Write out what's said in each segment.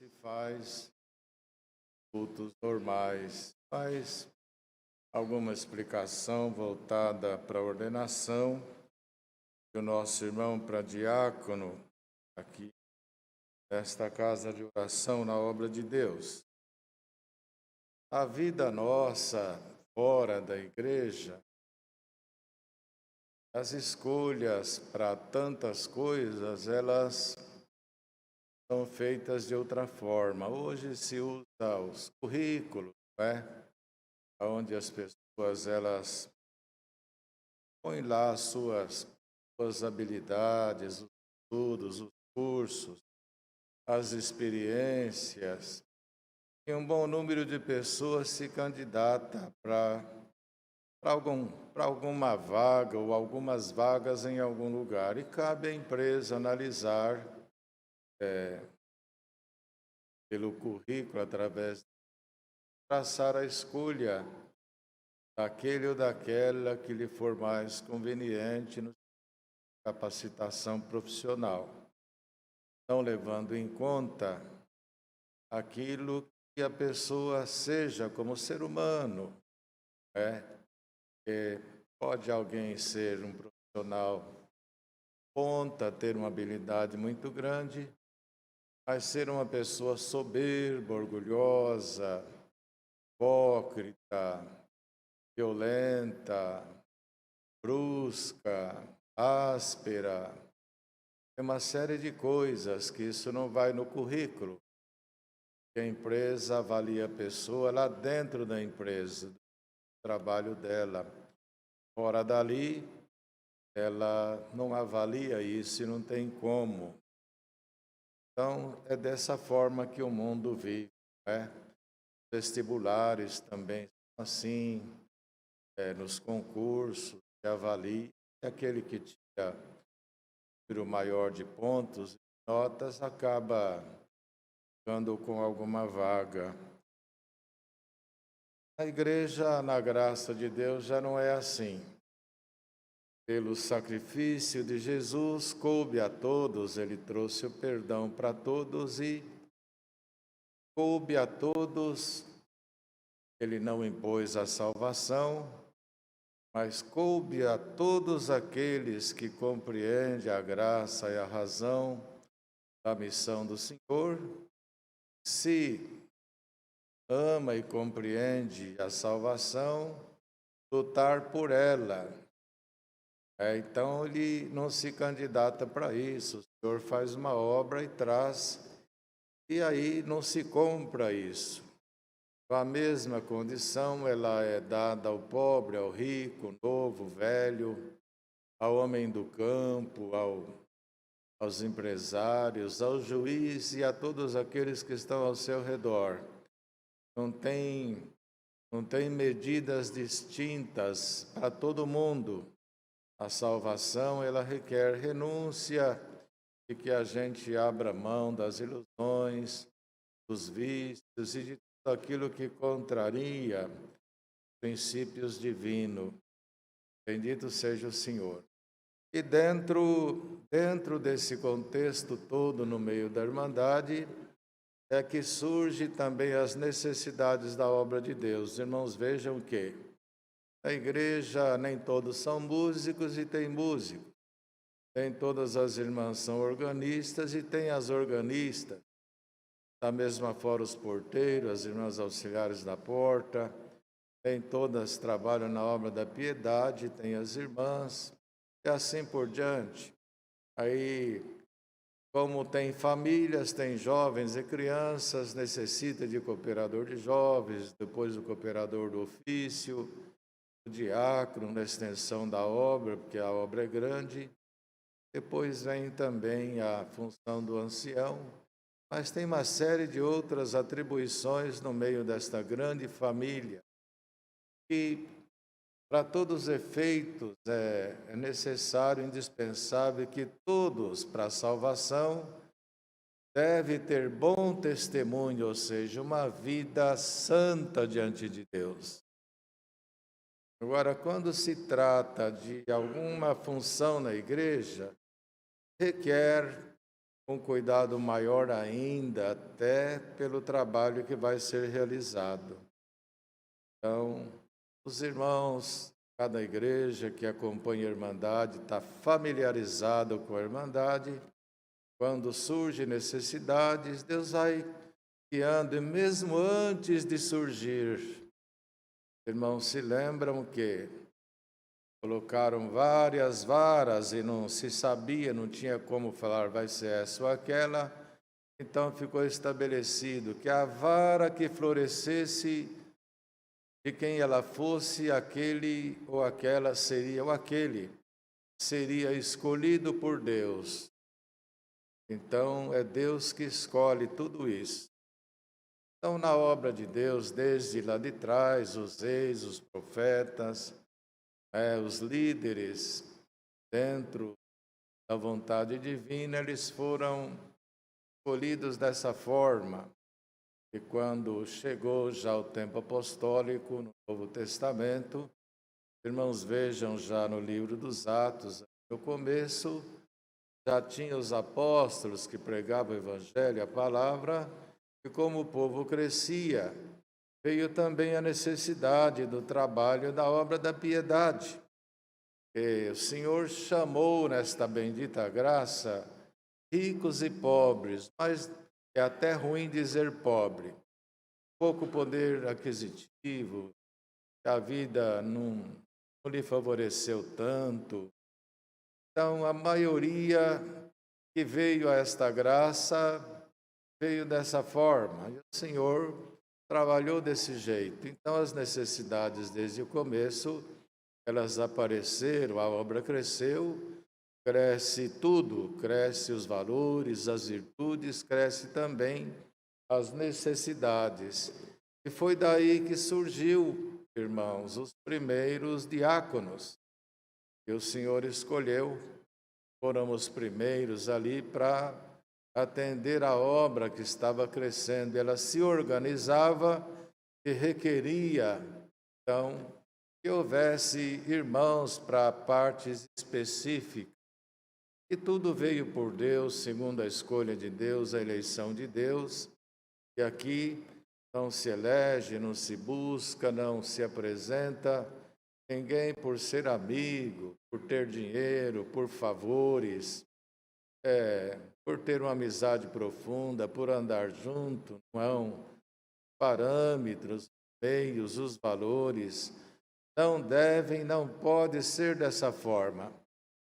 se faz cultos normais, mas alguma explicação voltada para a ordenação que o nosso irmão para diácono aqui nesta casa de oração na obra de Deus. A vida nossa fora da igreja, as escolhas para tantas coisas, elas são feitas de outra forma. Hoje se usa os currículos, onde as pessoas elas põem lá as suas habilidades, os estudos, os cursos, as experiências. E um bom número de pessoas se candidata para alguma vaga ou algumas vagas em algum lugar. E cabe à empresa analisar pelo currículo, através de traçar a escolha daquele ou daquela que lhe for mais conveniente na capacitação profissional, não levando em conta aquilo que a pessoa seja como ser humano. Pode alguém ser um profissional ponta, ter uma habilidade muito grande, mas ser uma pessoa soberba, orgulhosa, hipócrita, violenta, brusca, áspera. Tem uma série de coisas que isso não vai no currículo. A empresa avalia a pessoa lá dentro da empresa, do trabalho dela. Fora dali, ela não avalia isso e não tem como. Então, é dessa forma que o mundo vive. Vestibulares também são assim, nos concursos, que avalia. Aquele que tira o número maior de pontos e notas acaba ficando com alguma vaga. A igreja, na graça de Deus, já não é assim. Pelo sacrifício de Jesus, coube a todos, ele trouxe o perdão para todos e coube a todos, ele não impôs a salvação, mas coube a todos aqueles que compreendem a graça e a razão da missão do Senhor, se ama e compreende a salvação, lutar por ela. Então, ele não se candidata para isso. O Senhor faz uma obra e traz, e aí não se compra isso. A mesma condição, ela é dada ao pobre, ao rico, ao novo, ao velho, ao homem do campo, aos empresários, ao juiz e a todos aqueles que estão ao seu redor. Não tem medidas distintas para todo mundo. A salvação, ela requer renúncia e que a gente abra mão das ilusões, dos vícios e de tudo aquilo que contraria princípios divinos. Bendito seja o Senhor. E dentro desse contexto todo, no meio da Irmandade, é que surge também as necessidades da obra de Deus. Irmãos, vejam que na igreja nem todos são músicos e tem músico. Nem todas as irmãs são organistas e tem as organistas. Da mesma forma os porteiros, as irmãs auxiliares da porta. Nem todas trabalham na obra da piedade, tem as irmãs, e assim por diante. Aí, como tem famílias, tem jovens e crianças, necessita de cooperador de jovens, depois o cooperador do ofício, o diácono na extensão da obra, porque a obra é grande. Depois vem também a função do ancião, mas tem uma série de outras atribuições no meio desta grande família, que para todos os efeitos é necessário, indispensável que todos, para a salvação, devem ter bom testemunho, ou seja, uma vida santa diante de Deus. Agora, quando se trata de alguma função na igreja, requer com cuidado maior ainda, até pelo trabalho que vai ser realizado. Então, os irmãos, cada igreja que acompanha a Irmandade está familiarizado com a Irmandade. Quando surgem necessidades, Deus vai guiando, e mesmo antes de surgir, irmãos se lembram que colocaram várias varas e não se sabia, não tinha como falar vai ser essa ou aquela. Então ficou estabelecido que a vara que florescesse, de quem ela fosse, aquele ou aquela seria, ou aquele seria escolhido por Deus. Então é Deus que escolhe tudo isso. Então, na obra de Deus, desde lá de trás, os reis, os profetas, os líderes, dentro da vontade divina, eles foram escolhidos dessa forma. E quando chegou já o tempo apostólico, no Novo Testamento, irmãos, vejam já no livro dos Atos, no começo, já tinha os apóstolos que pregavam o Evangelho, a palavra, e como o povo crescia, veio também a necessidade do trabalho da obra da piedade. E o Senhor chamou nesta bendita graça ricos e pobres, mas é até ruim dizer pobre. Pouco poder aquisitivo, a vida não lhe favoreceu tanto. Então, a maioria que veio a esta graça veio dessa forma. E o Senhor trabalhou desse jeito. Então, as necessidades desde o começo, elas apareceram, a obra cresceu, cresce tudo, cresce os valores, as virtudes, cresce também as necessidades. E foi daí que surgiu, irmãos, os primeiros diáconos, que o Senhor escolheu. Foram os primeiros ali para atender a obra que estava crescendo. Ela se organizava e requeria, então, que houvesse irmãos para partes específicas. E tudo veio por Deus, segundo a escolha de Deus, a eleição de Deus. E aqui não se elege, não se busca, não se apresenta ninguém por ser amigo, por ter dinheiro, por favores, por ter uma amizade profunda, por andar junto. Não, parâmetros, meios, os valores não devem, não pode ser dessa forma.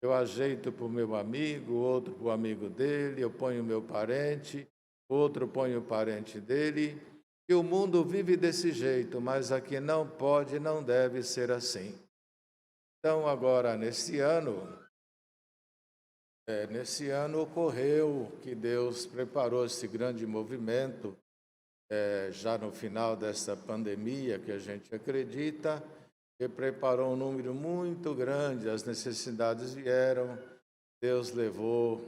Eu ajeito para o meu amigo, outro para o amigo dele, eu ponho o meu parente, outro põe o parente dele, e o mundo vive desse jeito, mas aqui não pode, não deve ser assim. Então, agora, nesse ano ocorreu que Deus preparou esse grande movimento, já no final dessa pandemia que a gente acredita, e preparou um número muito grande, as necessidades vieram, Deus levou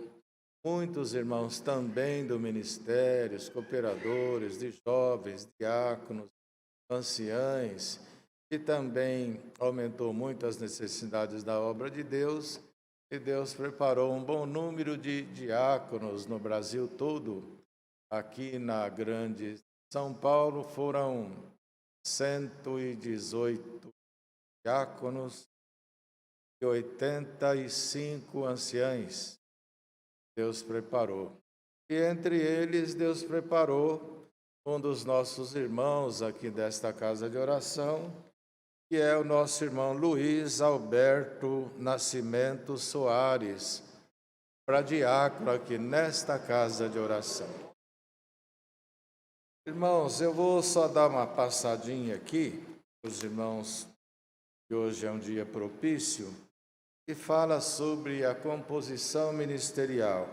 muitos irmãos também do ministério, cooperadores, de jovens, diáconos, anciães, e também aumentou muito as necessidades da obra de Deus, e Deus preparou um bom número de diáconos no Brasil todo. Aqui na grande São Paulo foram 118 diáconos e 85 anciães. Deus preparou. E entre eles, Deus preparou um dos nossos irmãos aqui desta casa de oração, que é o nosso irmão Luiz Alberto Nascimento Soares, para diácono aqui nesta casa de oração. Irmãos, eu vou só dar uma passadinha aqui, os irmãos, que hoje é um dia propício, e fala sobre a composição ministerial,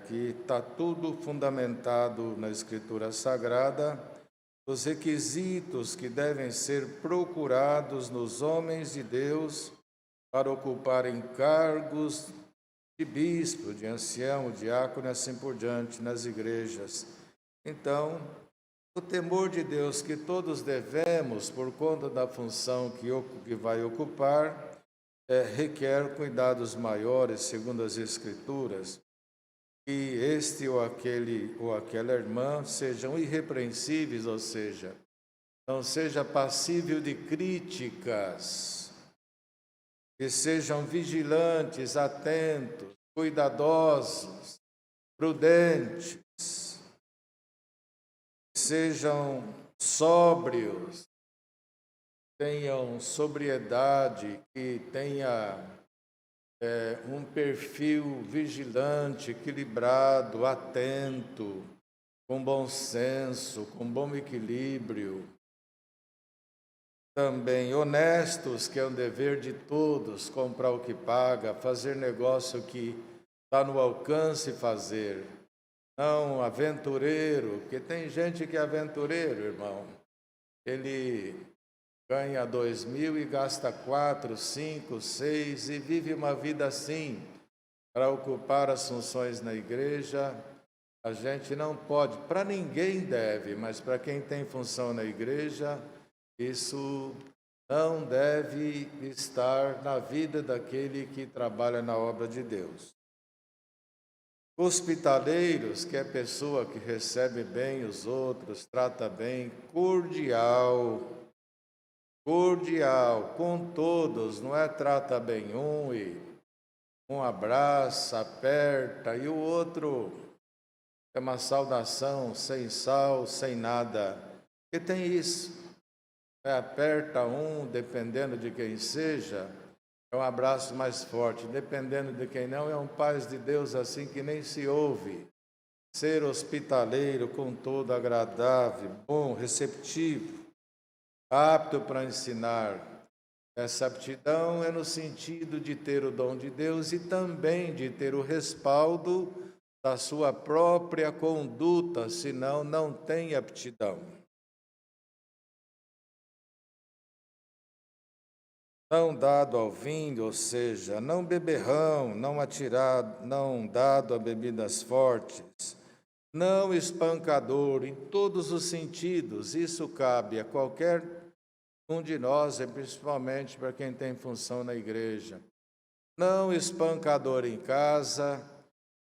que está tudo fundamentado na Escritura Sagrada, os requisitos que devem ser procurados nos homens de Deus para ocuparem cargos de bispo, de ancião, diácono e assim por diante nas igrejas. Então, o temor de Deus que todos devemos, por conta da função que vai ocupar, requer cuidados maiores, segundo as Escrituras. que este ou aquela irmã sejam irrepreensíveis, ou seja, não seja passível de críticas, que sejam vigilantes, atentos, cuidadosos, prudentes, sejam sóbrios, tenham sobriedade, que tenha um perfil vigilante, equilibrado, atento, com bom senso, com bom equilíbrio. Também honestos, que é um dever de todos, comprar o que paga, fazer negócio que está no alcance fazer. Não aventureiro, porque tem gente que é aventureiro, irmão. Ele ganha 2.000 e gasta 4, 5, 6 e vive uma vida assim, para ocupar as funções na igreja. A gente não pode, para ninguém deve, mas para quem tem função na igreja, isso não deve estar na vida daquele que trabalha na obra de Deus. Hospitaleiros, que é pessoa que recebe bem os outros, trata bem, cordial com todos, não é trata bem um e um abraça, aperta, e o outro é uma saudação sem sal, sem nada. E tem isso. Aperta um, dependendo de quem seja, é um abraço mais forte. Dependendo de quem não, é um paz de Deus assim que nem se ouve. Ser hospitaleiro, com todo, agradável, bom, receptivo, apto para ensinar. Essa aptidão é no sentido de ter o dom de Deus e também de ter o respaldo da sua própria conduta, senão não tem aptidão. Não dado ao vinho, ou seja, não beberrão, não atirado, não dado a bebidas fortes, não espancador, em todos os sentidos. Isso cabe a qualquer um de nós, e principalmente para quem tem função na igreja. Não espancador em casa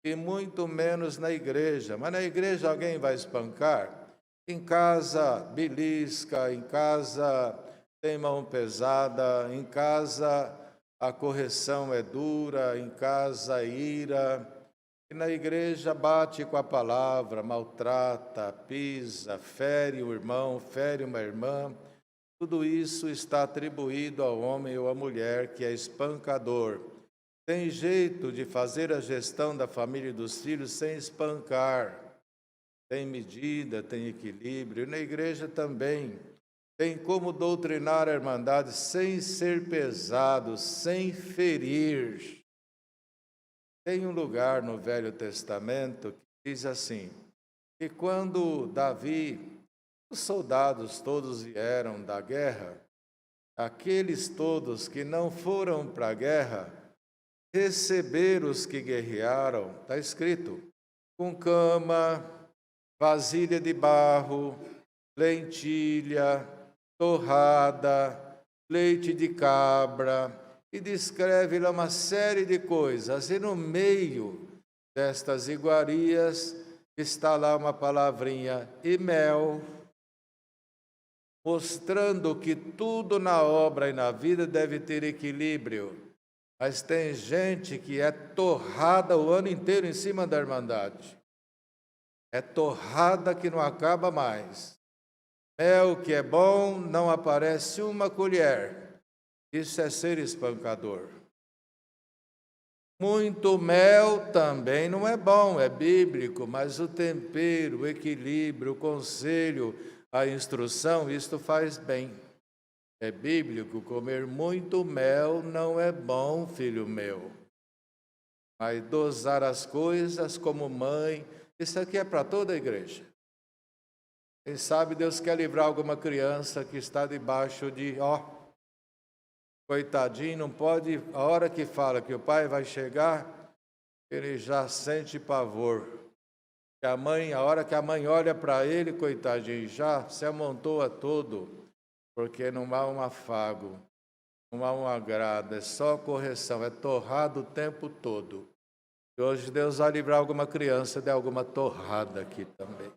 e muito menos na igreja. Mas na igreja alguém vai espancar? Em casa, belisca, em casa tem mão pesada, em casa a correção é dura, em casa ira, e na igreja bate com a palavra, maltrata, pisa, fere o irmão, fere uma irmã. Tudo isso está atribuído ao homem ou à mulher que é espancador. Tem jeito de fazer a gestão da família e dos filhos sem espancar. Tem medida, tem equilíbrio. E na igreja também tem como doutrinar a irmandade sem ser pesado, sem ferir. Tem um lugar no Velho Testamento que diz assim, que quando Davi, os soldados todos vieram da guerra, aqueles todos que não foram para a guerra, receberam os que guerrearam, está escrito, com cama, vasilha de barro, lentilha, torrada, leite de cabra, e descreve lá uma série de coisas. E no meio destas iguarias está lá uma palavrinha, e mel, mostrando que tudo na obra e na vida deve ter equilíbrio. Mas tem gente que é torrada o ano inteiro em cima da irmandade. É torrada que não acaba mais. Mel que é bom, não aparece uma colher. Isso é ser espancador. Muito mel também não é bom, é bíblico, mas o tempero, o equilíbrio, o conselho, a instrução, isto faz bem. É bíblico, comer muito mel não é bom, filho meu. Mas dosar as coisas como mãe, isso aqui é para toda a igreja. Quem sabe Deus quer livrar alguma criança que está debaixo de, coitadinho, não pode, a hora que fala que o pai vai chegar, ele já sente pavor. Que a hora que a mãe olha para ele, coitadinho, já se amontoa todo, porque não há um afago, não há um agrado, é só correção, é torrado o tempo todo. E hoje Deus vai livrar alguma criança de alguma torrada aqui também.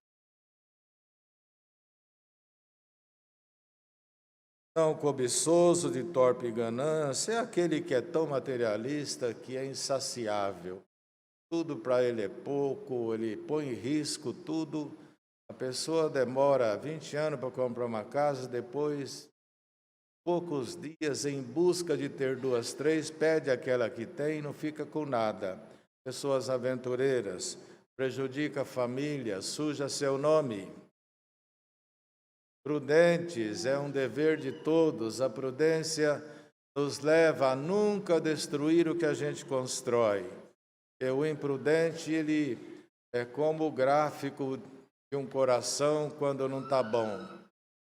Tão cobiçoso de torpe ganância é aquele que é tão materialista que é insaciável. Tudo para ele é pouco, ele põe em risco tudo. A pessoa demora 20 anos para comprar uma casa, depois, poucos dias, em busca de ter 2, 3, pede aquela que tem e não fica com nada. Pessoas aventureiras, prejudica a família, suja seu nome. Prudentes, é um dever de todos. A prudência nos leva a nunca destruir o que a gente constrói. E o imprudente, ele é como o gráfico de um coração quando não está bom.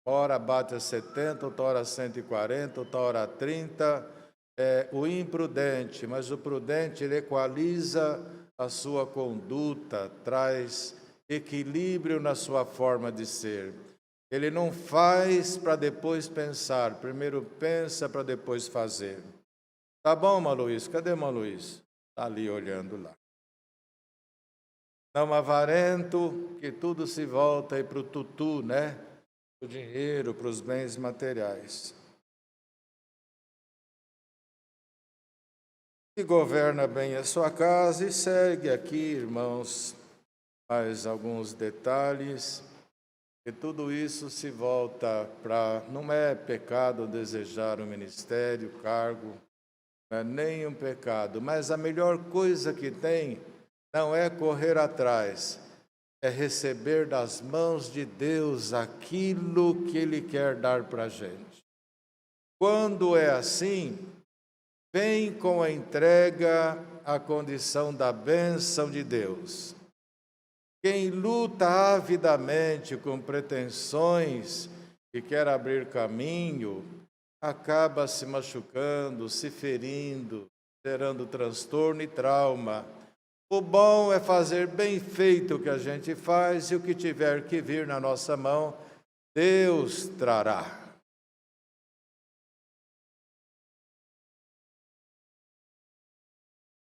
Ora bate a 70, outra hora 140, outra hora 30. É o imprudente, mas o prudente, ele equaliza a sua conduta, traz equilíbrio na sua forma de ser. Ele não faz para depois pensar, primeiro pensa para depois fazer. Tá bom, Maluís? Cadê Maluís? Está ali olhando lá. Não avarento, que tudo se volta aí para o tutu, né? O dinheiro, para os bens materiais. E governa bem a sua casa e segue aqui, irmãos, mais alguns detalhes. E tudo isso se volta para... Não é pecado desejar o ministério, o cargo, não é nenhum pecado. Mas a melhor coisa que tem não é correr atrás, é receber das mãos de Deus aquilo que Ele quer dar para a gente. Quando é assim, vem com a entrega a condição da bênção de Deus. Quem luta avidamente com pretensões e quer abrir caminho, acaba se machucando, se ferindo, gerando transtorno e trauma. O bom é fazer bem feito o que a gente faz e o que tiver que vir na nossa mão, Deus trará.